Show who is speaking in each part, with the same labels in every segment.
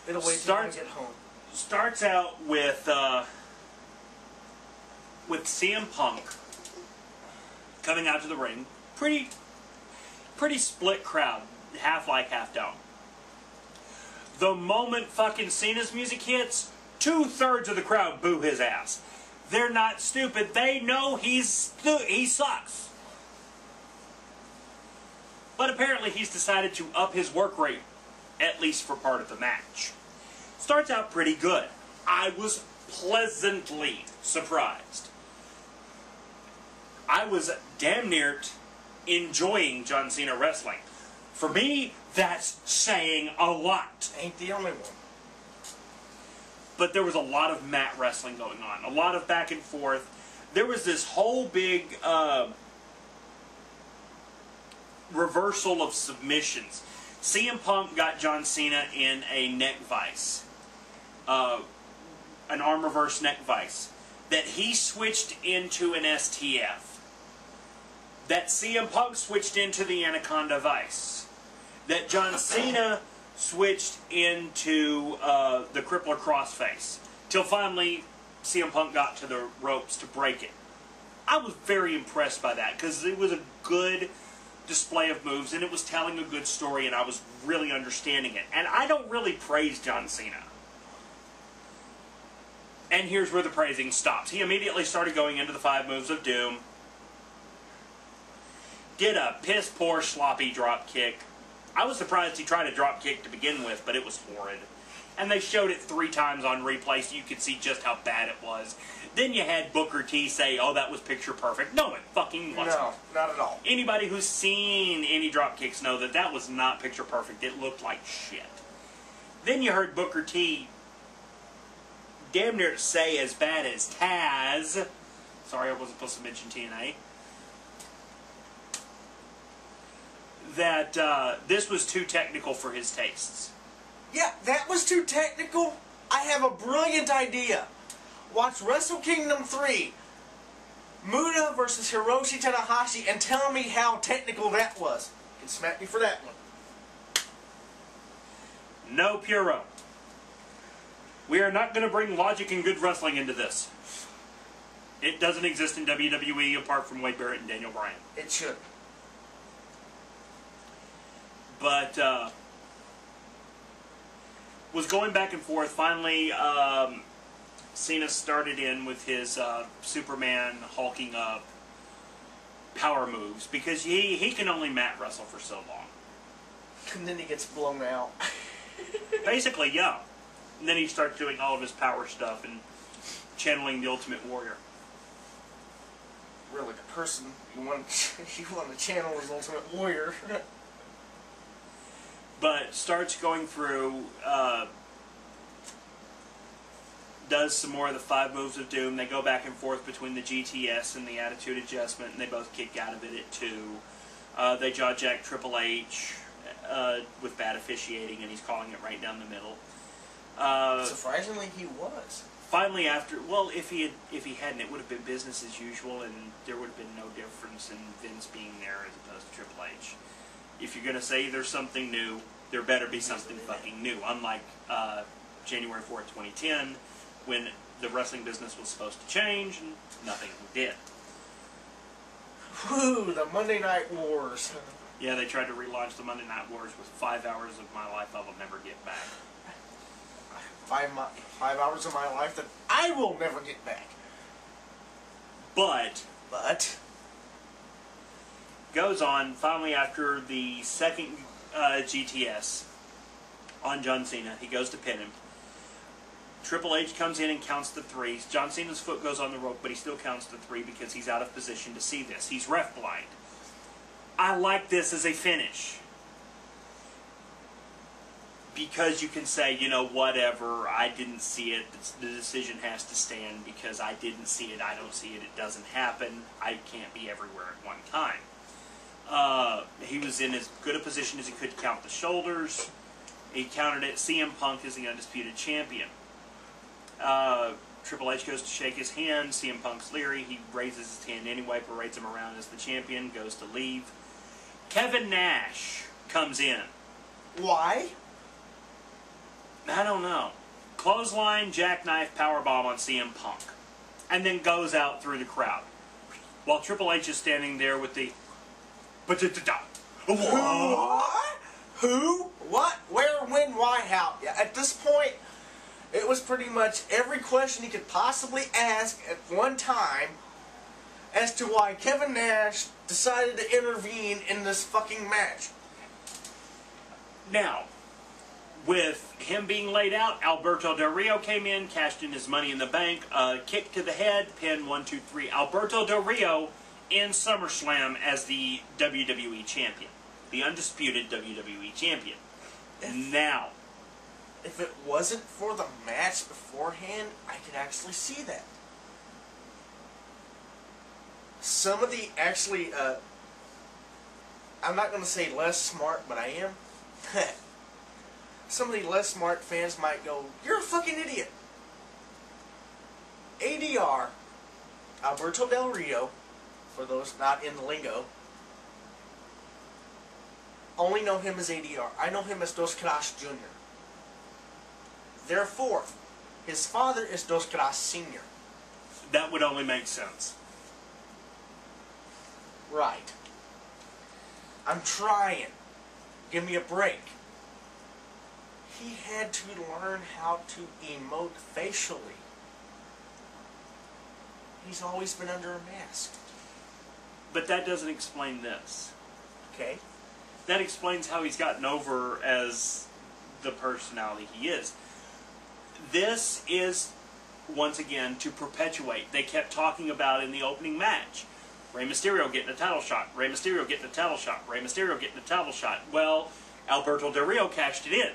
Speaker 1: It'll wait till I get home.
Speaker 2: Starts out with CM Punk coming out to the ring. Pretty split crowd. Half like, half don't. The moment fucking Cena's music hits, 2/3 of the crowd boo his ass. They're not stupid. They know he sucks. But apparently he's decided to up his work rate, at least for part of the match. Starts out pretty good. I was pleasantly surprised. I was damn near enjoying John Cena wrestling. For me, that's saying a lot.
Speaker 1: Ain't the only one.
Speaker 2: But there was a lot of mat wrestling going on. A lot of back and forth. There was this whole big reversal of submissions. CM Punk got John Cena in a neck vice. An arm reverse neck vice. That he switched into an STF. That CM Punk switched into the Anaconda vice. That John Cena switched into the Crippler Crossface. Till finally CM Punk got to the ropes to break it. I was very impressed by that because it was a good display of moves and it was telling a good story and I was really understanding it. And I don't really praise John Cena. And here's where the praising stops. He immediately started going into the 5 moves of doom. Did a piss poor sloppy drop kick. I was surprised he tried a drop kick to begin with, but it was horrid. And they showed it 3 times on replay so you could see just how bad it was. Then you had Booker T say, oh, that was picture perfect. No, it fucking wasn't.
Speaker 1: No, not at all.
Speaker 2: Anybody who's seen any drop kicks know that that was not picture perfect. It looked like shit. Then you heard Booker T damn near say as bad as Taz. Sorry, I wasn't supposed to mention TNA. That this was too technical for his tastes.
Speaker 1: Yeah, that was too technical. I have a brilliant idea. Watch Wrestle Kingdom 3, Muda versus Hiroshi Tanahashi, and tell me how technical that was. You can smack me for that one.
Speaker 2: No, Puro. We are not going to bring logic and good wrestling into this. It doesn't exist in WWE apart from Wade Barrett and Daniel Bryan.
Speaker 1: It should.
Speaker 2: But was going back and forth. Finally, Cena started in with his Superman hulking up power moves because he can only mat wrestle for so long.
Speaker 1: And then he gets blown out.
Speaker 2: Basically, yeah. And then he starts doing all of his power stuff and channeling the Ultimate Warrior.
Speaker 1: Really, the person you want to channel is Ultimate Warrior.
Speaker 2: But starts going through, does some more of the 5 moves of doom. They go back and forth between the GTS and the Attitude Adjustment, and they both kick out of it at 2. They jaw-jack Triple H with bad officiating, and he's calling it right down the middle.
Speaker 1: Surprisingly, he was.
Speaker 2: Finally, after, well, if he hadn't, it would have been business as usual, and there would have been no difference in Vince being there as opposed to Triple H. If you're going to say there's something new, there better be something fucking new. Unlike January 4th, 2010, when the wrestling business was supposed to change, and nothing did.
Speaker 1: Woo, the Monday Night Wars.
Speaker 2: Yeah, they tried to relaunch the Monday Night Wars with 5 hours of my life I will never get back.
Speaker 1: 5 hours of my life that I will never get back.
Speaker 2: But goes on, finally after the second GTS on John Cena, he goes to pin him. Triple H comes in and counts the 3. John Cena's foot goes on the rope, but he still counts the 3 because he's out of position to see this. He's ref blind. I like this as a finish. Because you can say, you know, whatever, I didn't see it, the decision has to stand because I didn't see it, I don't see it, it doesn't happen, I can't be everywhere at one time. He was in as good a position as he could to count the shoulders. He counted it. CM Punk is the undisputed champion. Triple H goes to shake his hand. CM Punk's leery. He raises his hand anyway, parades him around as the champion, goes to leave. Kevin Nash comes in.
Speaker 1: Why?
Speaker 2: I don't know. Clothesline, jackknife, powerbomb on CM Punk. And then goes out through the crowd. While Triple H is standing there with the...
Speaker 1: What? Who? What? Where? When? Why? How? Yeah, at this point, it was pretty much every question he could possibly ask at one time as to why Kevin Nash decided to intervene in this fucking match.
Speaker 2: Now, with him being laid out, Alberto Del Rio came in, cashed in his Money in the Bank, kick to the head, pin 1, 2, 3. Alberto Del Rio in SummerSlam as the WWE Champion. The undisputed WWE Champion. Now,
Speaker 1: if it wasn't for the match beforehand, I could actually see that. Some of the actually, I'm not going to say less smart, but I am. Some of the less smart fans might go, "You're a fucking idiot." ADR, Alberto Del Rio, for those not in the lingo, only know him as ADR. I know him as Dos Caras Jr. Therefore, his father is Dos Caras Sr.
Speaker 2: That would only make sense.
Speaker 1: Right. I'm trying. Give me a break. He had to learn how to emote facially. He's always been under a mask.
Speaker 2: But that doesn't explain this.
Speaker 1: Okay?
Speaker 2: That explains how he's gotten over as the personality he is. This is, once again, to perpetuate. They kept talking about in the opening match, Rey Mysterio getting a title shot, Rey Mysterio getting a title shot, Rey Mysterio getting a title shot. Well, Alberto Del Rio cashed it in.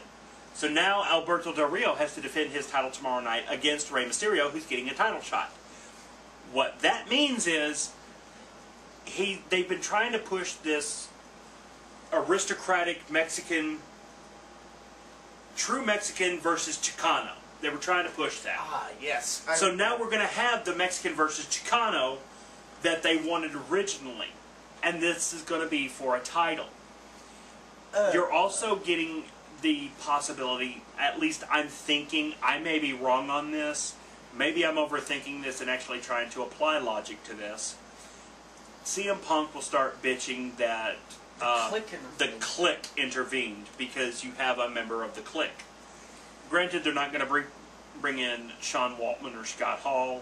Speaker 2: So now Alberto Del Rio has to defend his title tomorrow night against Rey Mysterio, who's getting a title shot. What that means is they've been trying to push this aristocratic Mexican, true Mexican versus Chicano. They were trying to push that.
Speaker 1: Ah, yes.
Speaker 2: So now we're going to have the Mexican versus Chicano that they wanted originally. And this is going to be for a title. You're also getting the possibility, at least I'm thinking, I may be wrong on this, maybe I'm overthinking this and actually trying to apply logic to this. CM Punk will start bitching that the Clique intervened because you have a member of the Clique. Granted, they're not going to bring in Sean Waltman or Scott Hall.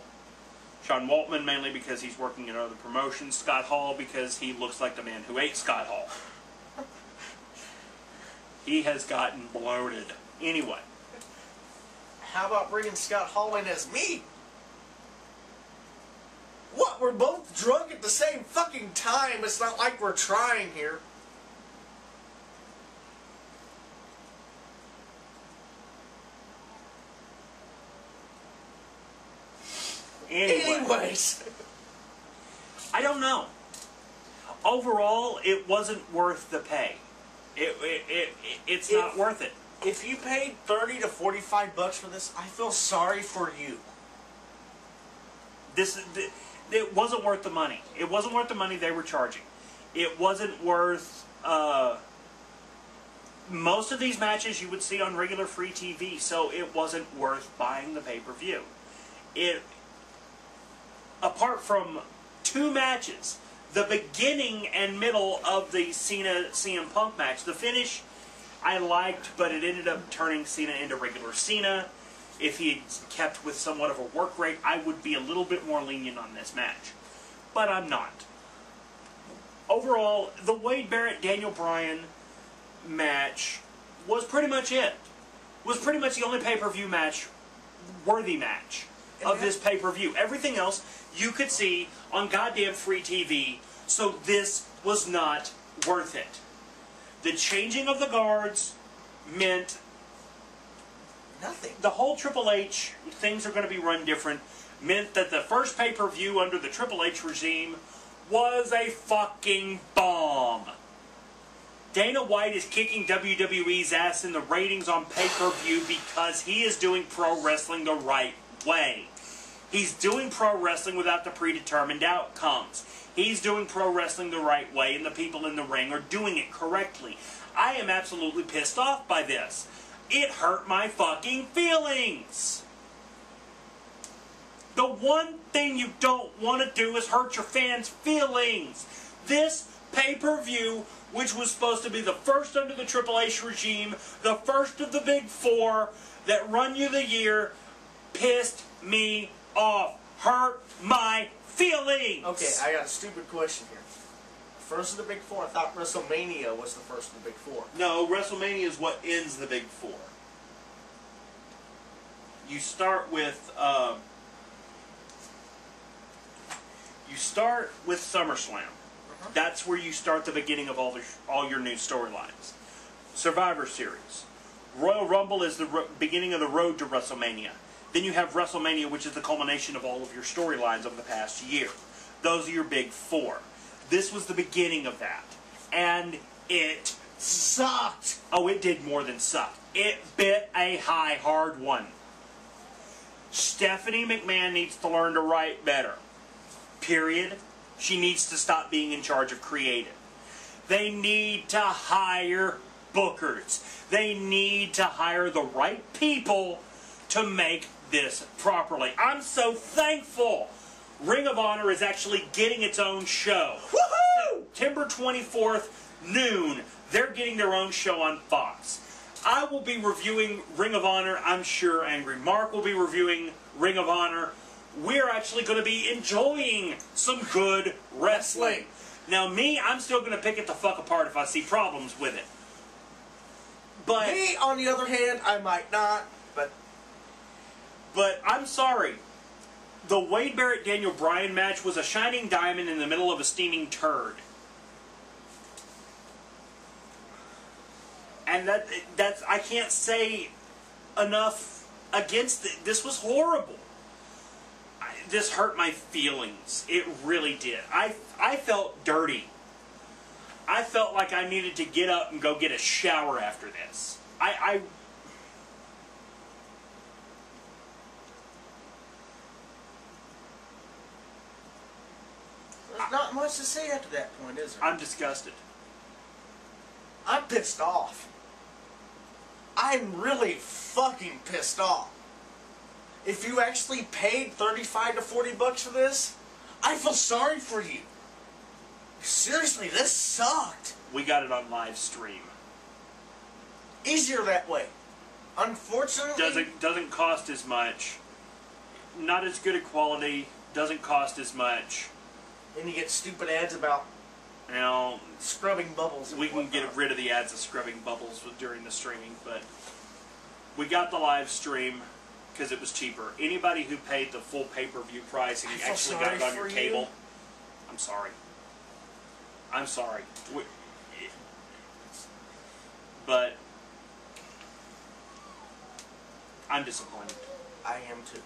Speaker 2: Sean Waltman mainly because he's working in other promotions. Scott Hall because he looks like the man who ate Scott Hall. He has gotten bloated. Anyway.
Speaker 1: How about bringing Scott Hall in as me? What? We're both drunk at the same fucking time. It's not like we're trying here. Anyways.
Speaker 2: I don't know. Overall, it wasn't worth the pay. It's not worth it.
Speaker 1: If you paid $30 to $45 for this, I feel sorry for you.
Speaker 2: It wasn't worth the money. It wasn't worth the money they were charging. It wasn't worth... most of these matches you would see on regular free TV, so it wasn't worth buying the pay-per-view. Apart from 2 matches, the beginning and middle of the Cena-CM Punk match, the finish I liked, but it ended up turning Cena into regular Cena. If he had kept with somewhat of a work rate, I would be a little bit more lenient on this match. But I'm not. Overall, the Wade Barrett-Daniel Bryan match was pretty much it. Was pretty much the only pay-per-view match, worthy match of this pay-per-view. Everything else you could see on goddamn free TV, so this was not worth it. The changing of the guards meant
Speaker 1: nothing.
Speaker 2: The whole Triple H, things are going to be run different, meant that the first pay-per-view under the Triple H regime was a fucking bomb. Dana White is kicking WWE's ass in the ratings on pay-per-view because he is doing pro wrestling the right way. He's doing pro wrestling without the predetermined outcomes. He's doing pro wrestling the right way, and the people in the ring are doing it correctly. I am absolutely pissed off by this. It hurt my fucking feelings. The one thing you don't want to do is hurt your fans' feelings. This pay-per-view, which was supposed to be the first under the Triple H regime, the first of the big four that run you the year, pissed me off. Hurt my feelings.
Speaker 1: Okay, I got a stupid question here. First of the big four, I thought WrestleMania was the first of the big four.
Speaker 2: No, WrestleMania is what ends the big four. You start with SummerSlam. That's where you start the beginning of all your new storylines. Survivor Series. Royal Rumble is the beginning of the road to WrestleMania. Then you have WrestleMania, which is the culmination of all of your storylines of the past year. Those are your big four. This was the beginning of that. And it sucked. Oh, it did more than suck. It bit a hard one. Stephanie McMahon needs to learn to write better. Period. She needs to stop being in charge of creative. They need to hire bookers. They need to hire the right people to make this properly. I'm so thankful Ring of Honor is actually getting its own show. Woohoo! September 24th, noon, they're getting their own show on Fox. I will be reviewing Ring of Honor. I'm sure Angry Mark will be reviewing Ring of Honor. We're actually going to be enjoying some good wrestling. Now me, I'm still going to pick it the fuck apart if I see problems with it. But
Speaker 1: me, on the other hand, I might not,
Speaker 2: But I'm sorry. The Wade Barrett-Daniel Bryan match was a shining diamond in the middle of a steaming turd. And that's I can't say enough against it. This was horrible. This hurt my feelings. It really did. I felt dirty. I felt like I needed to get up and go get a shower after this.
Speaker 1: There's not much to say after that point, is there?
Speaker 2: I'm disgusted.
Speaker 1: I'm pissed off. I'm really fucking pissed off. If you actually paid $35 to $40 for this, I feel sorry for you. Seriously, this sucked.
Speaker 2: We got it on live stream.
Speaker 1: Easier that way. Unfortunately,
Speaker 2: Doesn't cost as much. Not as good a quality. Doesn't cost as much.
Speaker 1: Then you get stupid ads about scrubbing bubbles.
Speaker 2: We can get rid of the ads of scrubbing bubbles during the streaming, but we got the live stream because it was cheaper. Anybody who paid the full pay-per-view price and you actually got it on your cable, I'm sorry. I'm sorry. But I'm disappointed.
Speaker 1: I am too.